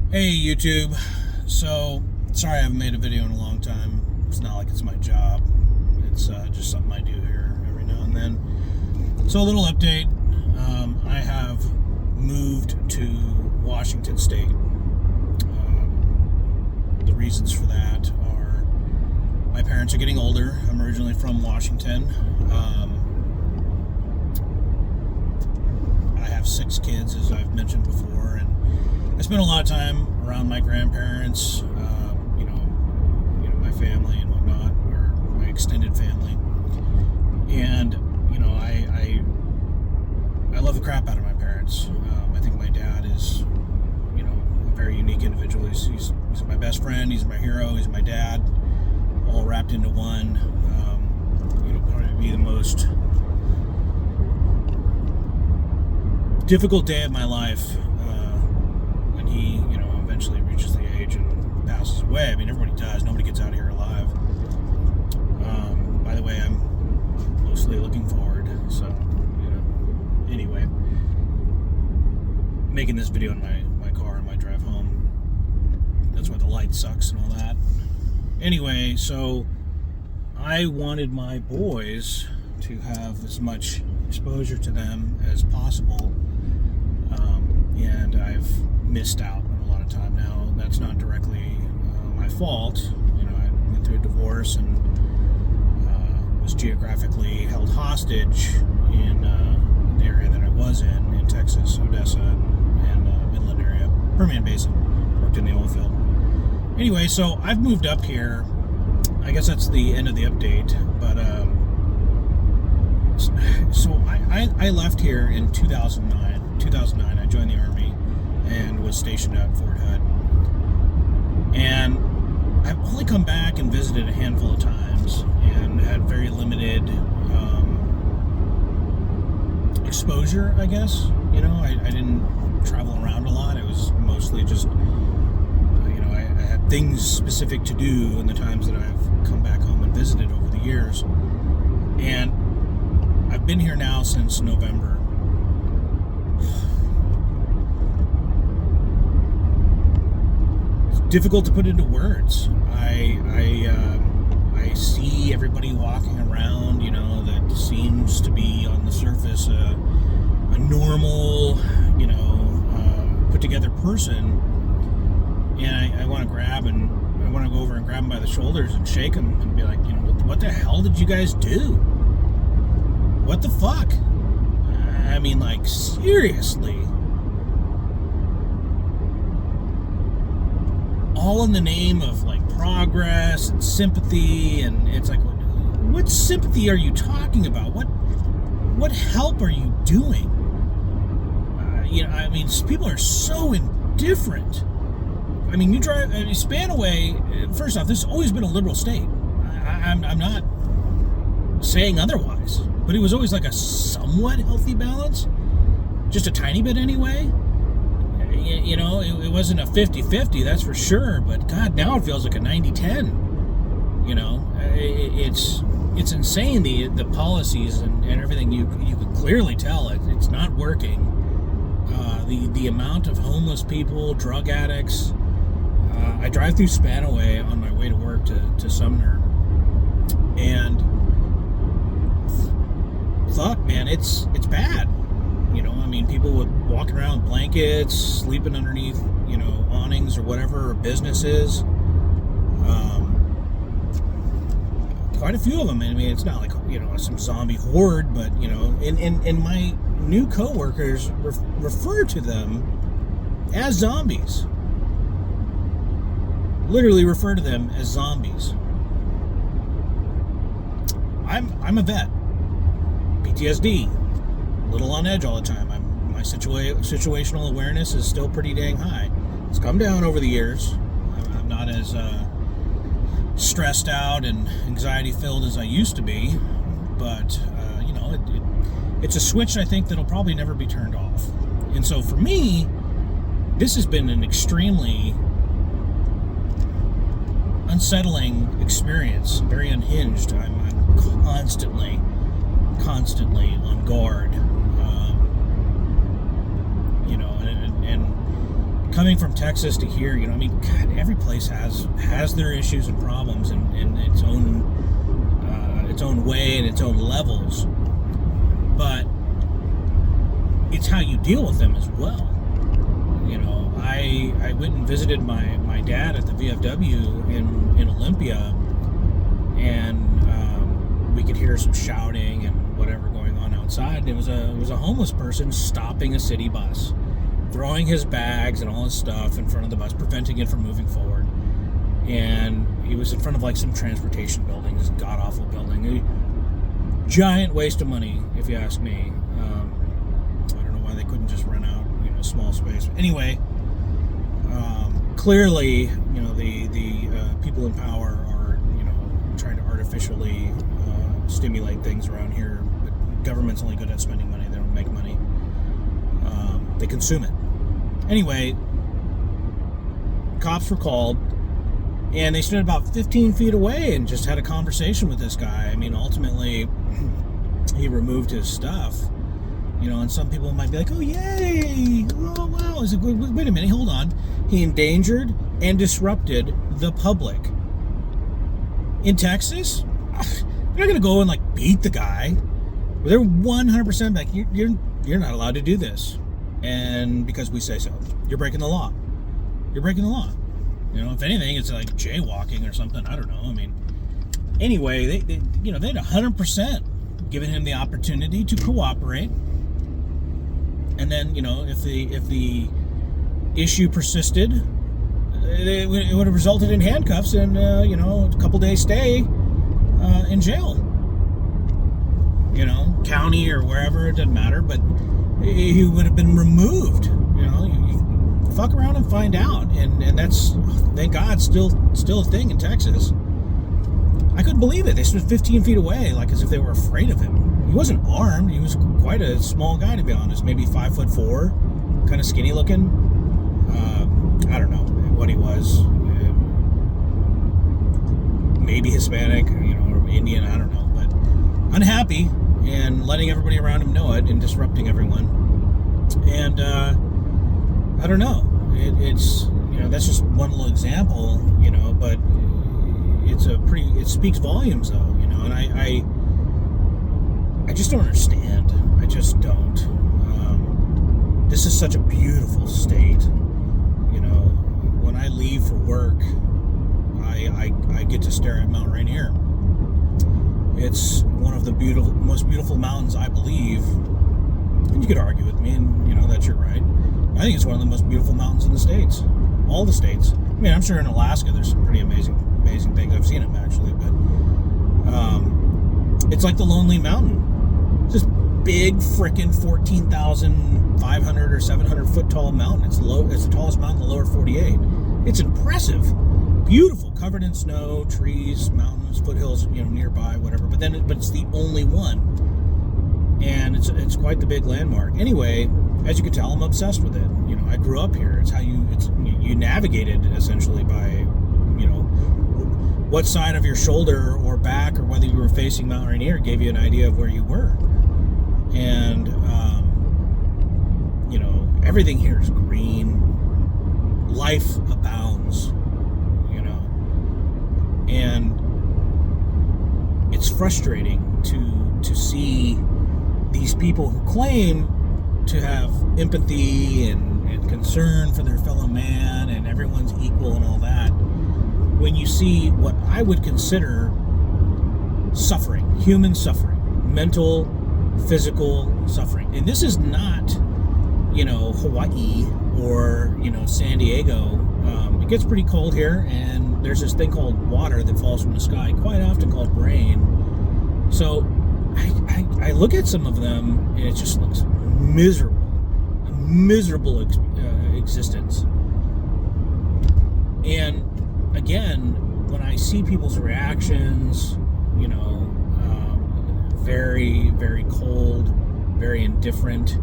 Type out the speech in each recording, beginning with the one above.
Hey YouTube, so sorry I haven't made a video in a long time. It's not like it's my job. It's just something I do here every now and then. So a little update. I have moved to Washington State. The reasons for that are my parents are getting older. I'm originally from Washington. I have 6 kids, as I've mentioned before, and I spent a lot of time around my grandparents, my family and whatnot, or my extended family. And I love the crap out of my parents. I think my dad is, a very unique individual. He's my best friend. He's my hero. He's my dad, all wrapped into one. Probably the most difficult day of my life when he, eventually reaches the age and passes away. I mean, everybody does. Nobody gets out of here alive. By the way, I'm mostly looking forward. So, anyway, making this video in my car on my drive home. That's why the light sucks and all that. Anyway, so I wanted my boys to have as much exposure to them as possible, and I've missed out on a lot of time now. That's not directly my fault. I went through a divorce and was geographically held hostage in the area that I was in Texas, Odessa, and Midland area, Permian Basin. Worked in the oil field. Anyway, so I've moved up here. I guess that's the end of the update, but so I left here in 2009. 2009, I joined the Army and was stationed at Fort Hood. And I've only come back and visited a handful of times and had very limited exposure, I guess. I didn't travel around a lot. It was mostly just, I had things specific to do in the times that I've come back home and visited over the years. And I've been here now since November. It's difficult to put into words. I see everybody walking around, that seems to be on the surface a normal, put together person, and I want to I want to go over and grab them by the shoulders and shake them and be like, what the hell did you guys do? What the fuck? I mean, like, seriously. All in the name of, like, progress and sympathy, and it's like, what sympathy are you talking about? What help are you doing? People are so indifferent. I mean, Spanaway, first off, this has always been a liberal state. I'm not saying otherwise, but it was always like a somewhat healthy balance, just a tiny bit anyway. It wasn't a 50-50, that's for sure, but God, now it feels like a 90-10. It's insane, the policies and everything. You can clearly tell it's not working. The amount of homeless people, drug addicts. I drive through Spanaway on my way to work to Sumner, and fuck, man, it's bad. People would walk around with blankets, sleeping underneath, awnings or whatever, or businesses. Quite a few of them. It's not like, some zombie horde, but, and my new coworkers refer to them as zombies. Literally refer to them as zombies. I'm a vet. PTSD. A little on edge all the time. My situational awareness is still pretty dang high. It's come down over the years. I'm not as stressed out and anxiety filled as I used to be, but it's a switch, I think, that'll probably never be turned off. And so for me, this has been an extremely unsettling experience, very unhinged. I'm constantly on guard, coming from Texas to here, you know, I mean, God, every place has their issues and problems in its own way and its own levels, but it's how you deal with them as well. You know, I went and visited my dad at the VFW in Olympia, and we could hear some shouting and whatever going on outside. And it was a homeless person stopping a city bus, throwing his bags and all his stuff in front of the bus, preventing it from moving forward. And he was in front of like some transportation building, this god awful building. A giant waste of money, if you ask me. I don't know why they couldn't just rent out, you know, small space. Anyway, clearly, you know, the people in power are, you know, trying to artificially stimulate things around here. But government's only good at spending money; they don't make money. They consume it. Anyway, cops were called, and they stood about 15 feet away and just had a conversation with this guy. I mean, ultimately, he removed his stuff. You know, and some people might be like, oh, yay! Oh, wow. I was like, wait a minute, hold on. He endangered and disrupted the public. In Texas, they're not going to go and, like, beat the guy. They're 100% like, you're not allowed to do this. And because we say so. You're breaking the law. You're breaking the law. You know, if anything, it's like jaywalking or something. I don't know. I mean, anyway, they you know, they'd 100% given him the opportunity to cooperate. And then, you know, if the issue persisted, it would have resulted in handcuffs and, you know, a couple days stay in jail. You know, county or wherever, it doesn't matter, but he would have been removed. You know, you fuck around and find out. And that's, thank God, still a thing in Texas. I couldn't believe it. They stood 15 feet away, like as if they were afraid of him. He wasn't armed. He was quite a small guy, to be honest. Maybe 5'4", kind of skinny looking. I don't know what he was. Maybe Hispanic, you know, or Indian. I don't know. But unhappy and letting everybody around him know it and disrupting everyone. And I don't know. It's, you know, that's just one little example, you know, but it speaks volumes, though, you know, and I just don't understand. I just don't. This is such a beautiful state. You know, when I leave for work, I get to stare at Mount Rainier. It's one of the most beautiful mountains, I believe. And you could argue with me, and you know that you're right. I think it's one of the most beautiful mountains in the States. All the states. I mean, I'm sure in Alaska there's some pretty amazing things. I've seen them, actually, but it's like the Lonely Mountain. This big frickin' 14,500 or 700 foot tall mountain. It's the tallest mountain in the lower 48. It's impressive, beautiful, covered in snow, trees, mountains, foothills, you know, nearby, whatever. But it's the only one, and it's quite the big landmark. Anyway, as you can tell, I'm obsessed with it. You know, I grew up here. It's how you navigated essentially by, you know, what side of your shoulder or back, or whether you were facing Mount Rainier, gave you an idea of where you were. And, you know, everything here is green. Life abounds, you know. And it's frustrating to see these people who claim to have empathy and concern for their fellow man and everyone's equal and all that, when you see what I would consider suffering, human suffering, mental, physical suffering. And this is not, you know, Hawaii or, you know, San Diego. It gets pretty cold here, and there's this thing called water that falls from the sky, quite often called rain. So I look at some of them, and it just looks miserable, a miserable existence. And again, when I see people's reactions, you know, very, very cold, very indifferent.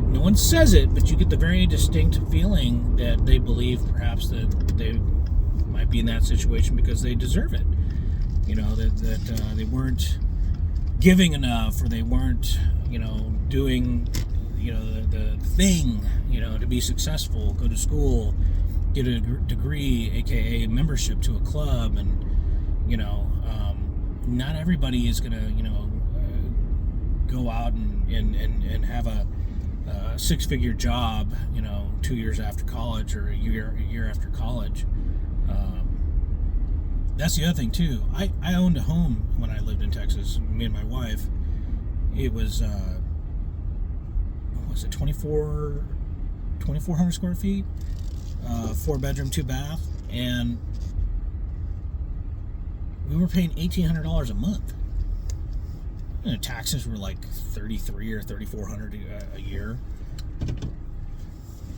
No one says it, but you get the very distinct feeling that they believe perhaps that they might be in that situation because they deserve it. You know, that they weren't giving enough, or they weren't, you know, doing the thing, to be successful, go to school, get a degree, aka membership to a club, and not everybody is gonna go out and have a six-figure job 2 years after college or a year after college. That's the other thing too. I owned a home when I lived in Texas, me and my wife. It was what was it, 2,400 square feet, 4-bedroom, 2-bath, and we were paying $1,800 a month. Taxes were like $3,300 or $3,400 a year.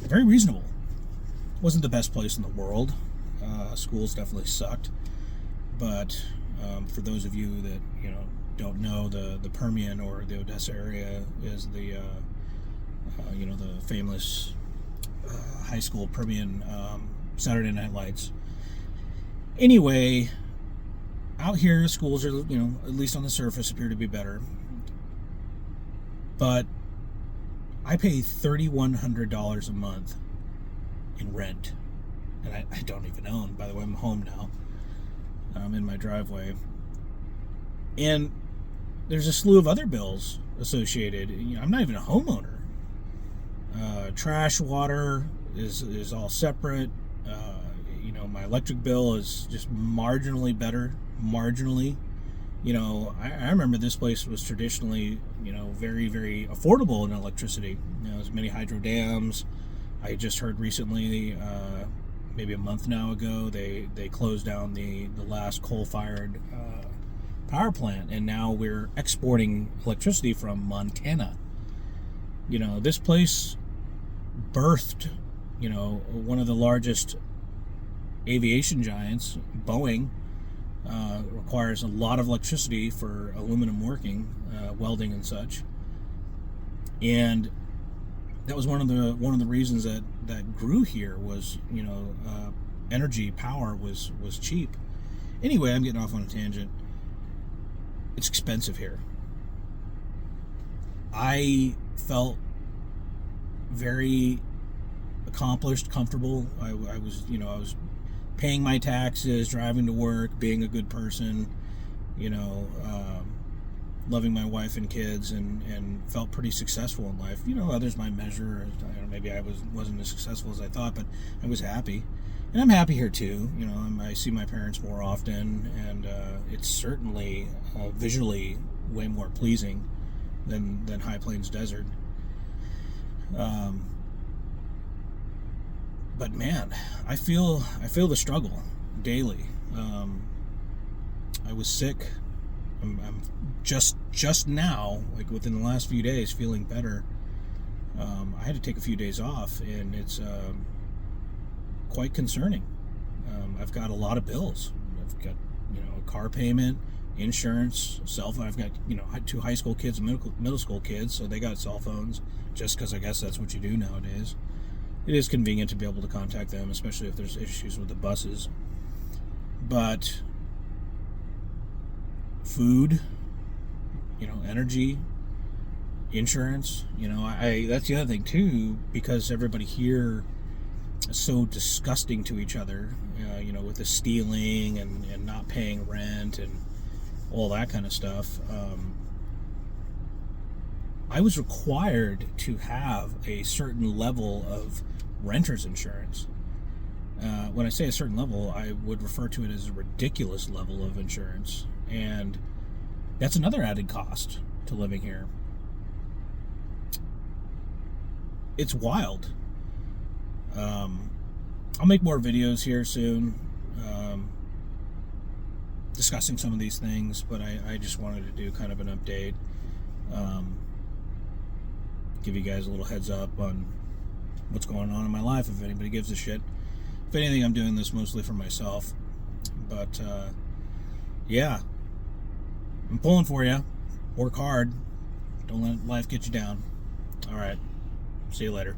Very reasonable. Wasn't the best place in the world. Schools definitely sucked. But for those of you that don't know, the Permian or the Odessa area is the the famous high school Permian Saturday Night Lights. Anyway, out here schools are at least on the surface appear to be better. But I pay $3,100 a month in rent, and I don't even own. By the way, I'm home now. I'm in my driveway, and there's a slew of other bills associated. I'm not even a homeowner. Trash, water is all separate. My electric bill is just marginally better. Marginally. I remember this place was traditionally, very, very affordable in electricity. There's many hydro dams. I just heard recently, maybe a month now ago, they closed down the last coal-fired power plant, and now we're exporting electricity from Montana. This place birthed, one of the largest aviation giants, Boeing. Requires a lot of electricity for aluminum working, welding and such, and that was one of the reasons that grew here was energy power was cheap. Anyway, I'm getting off on a tangent. It's expensive here. I felt very accomplished, comfortable. I was paying my taxes, driving to work, being a good person, loving my wife and kids, and felt pretty successful in life. Others might measure, maybe I wasn't as successful as I thought, but I was happy. And I'm happy here too. I see my parents more often, and it's certainly visually way more pleasing than High Plains Desert. But man, I feel the struggle daily. I was sick. I'm just now, like within the last few days, feeling better. I had to take a few days off, and it's quite concerning. I've got a lot of bills. I've got a car payment, insurance, cell phone. I've got 2 high school kids and middle school kids, so they got cell phones. Just because I guess that's what you do nowadays. It is convenient to be able to contact them, especially if there's issues with the buses. But food, energy, insurance, that's the other thing too, because everybody here is so disgusting to each other, with the stealing and not paying rent and all that kind of stuff. I was required to have a certain level of renter's insurance. When I say a certain level, I would refer to it as a ridiculous level of insurance. And that's another added cost to living here. It's wild. I'll make more videos here soon discussing some of these things, but I just wanted to do kind of an update. Give you guys a little heads up on what's going on in my life, if anybody gives a shit. If anything, I'm doing this mostly for myself. But yeah, I'm pulling for you. Work hard. Don't let life get you down. All right. See you later.